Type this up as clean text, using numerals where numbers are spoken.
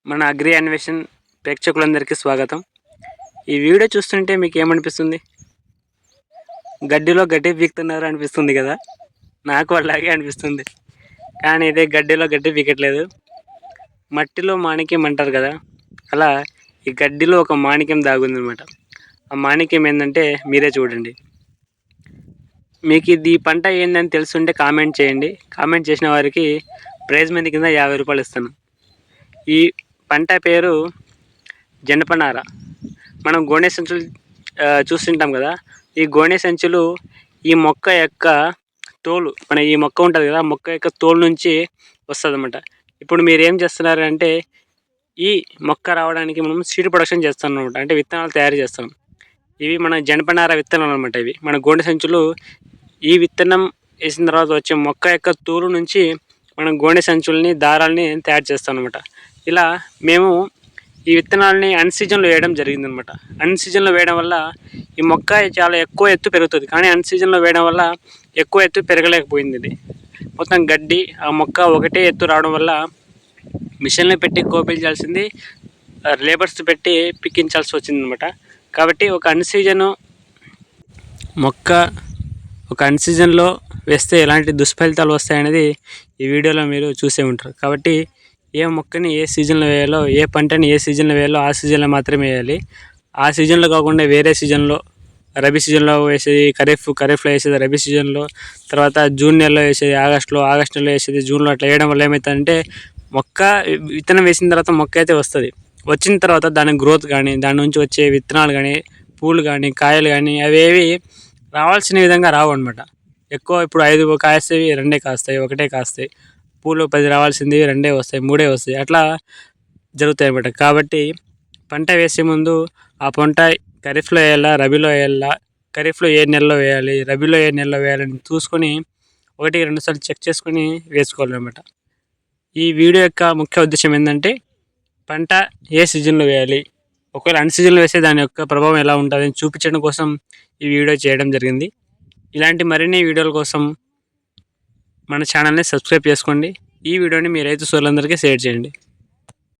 మన అగ్రి అన్వేషణ్ ప్రేక్షకులందరికీ స్వాగతం. ఈ వీడియో చూస్తుంటే మీకు ఏమనిపిస్తుంది? గడ్డిలో గడ్డి పీకుతున్నారు అనిపిస్తుంది కదా. నాకు అలాగే అనిపిస్తుంది. కానీ ఇదే గడ్డిలో గడ్డి పీకట్లేదు, మట్టిలో మాణిక్యం అంటారు కదా. అలా ఈ గడ్డిలో ఒక మాణిక్యం దాగుందనమాట. ఆ మాణిక్యం ఏంటంటే మీరే చూడండి. మీకు ఇది పంట ఏందని తెలుసుంటే కామెంట్ చేయండి. కామెంట్ చేసిన వారికి ప్రైజ్ మనీ కింద 50 రూపాయలు ఇస్తాను. ఈ పంట పేరు జనపనార. మనం గోనె సంచులు చూస్తుంటాం కదా. ఈ గోనె సంచులు ఈ మొక్క యొక్క తోలు, ఈ మొక్క ఉంటుంది కదా, మొక్క యొక్క తోలు నుంచి వస్తుంది అన్నమాట. ఇప్పుడు మీరు ఏం చేస్తున్నారంటే ఈ మొక్క రావడానికి మనం సీడ్ ప్రొడక్షన్ చేస్తాం అనమాట, అంటే విత్తనాలు తయారు చేస్తాం. ఇవి మన జనపనార విత్తనాలు అనమాట. ఇవి మన గోనె సంచులు. ఈ విత్తనం వేసిన తర్వాత వచ్చే మొక్క యొక్క తోలు నుంచి మనం గోనె సంచుల్ని, దారాలని తయారు చేస్తాం అనమాట. ఇలా మేము ఈ విత్తనాలని అన్సీజన్లో వేయడం జరిగిందనమాట. అన్సీజన్లో వేయడం వల్ల ఈ మొక్క చాలా ఎక్కువ ఎత్తు పెరుగుతుంది, కానీ అన్సీజన్లో వేయడం వల్ల ఎక్కువ ఎత్తు పెరగలేకపోయింది. ఇది మొత్తం గడ్డి, ఆ మొక్క ఒకటే ఎత్తు రావడం వల్ల మిషన్లు పెట్టి కోపించాల్సింది, లేబర్స్ పెట్టి పిక్కించాల్సి వచ్చిందనమాట. కాబట్టి ఒక అన్సీజన్లో వేస్తే ఎలాంటి దుష్ఫలితాలు వస్తాయనేది ఈ వీడియోలో మీరు చూసే ఉంటారు. కాబట్టి ఏ మొక్కని ఏ సీజన్లో వేయాలో, ఏ పంటని ఏ సీజన్లో వేయాలో ఆ సీజన్లో మాత్రమే వేయాలి. ఆ సీజన్లో కాకుండా వేరే సీజన్లో, రబీ సీజన్లో వేసేది ఖరీఫ్లో వేసేది రబీ సీజన్లో, తర్వాత జూన్ నెలలో వేసేది ఆగస్ట్ నెలలో వేసేది జూన్లో, అట్లా వేయడం వల్ల ఏమవుతుందంటే మొక్క విత్తనం వేసిన తర్వాత మొక్క అయితే వస్తుంది. వచ్చిన తర్వాత దాని గ్రోత్ కానీ, దాని నుంచి వచ్చే విత్తనాలు కానీ, పూలు కానీ, కాయలు కానీ అవేవి రావాల్సిన విధంగా రావు అనమాట. ఎక్కువ ఇప్పుడు 5 కాస్తాయి, 2 కాస్తాయి, 1 కాస్తాయి. పూలు 10 రావాల్సింది 2 వస్తాయి, 3 వస్తాయి, అట్లా జరుగుతాయి అన్నమాట. కాబట్టి పంట వేసే ముందు ఆ పంట ఖరీఫ్లో వేయాలా, రబీలో వేయాలా, ఖరీఫ్లో ఏ నెలలో వేయాలి, రబీలో ఏ నెలలో వేయాలని చూసుకొని 1-2 సార్లు చెక్ చేసుకొని వేసుకోవాలన్నమాట. ఈ వీడియో యొక్క ముఖ్య ఉద్దేశం ఏంటంటే పంట ఏ సీజన్లో వేయాలి, ఒకవేళ అన్సీజన్లో వేస్తే దాని యొక్క ప్రభావం ఎలా ఉంటుందని చూపించడం కోసం ఈ వీడియో చేయడం జరిగింది. ఇలాంటి మరిన్ని వీడియోల కోసం మన ఛానల్ని సబ్స్క్రైబ్ చేసుకోండి. ఈ వీడియోని మీ రైతు సోదరులందరికీ షేర్ చేయండి.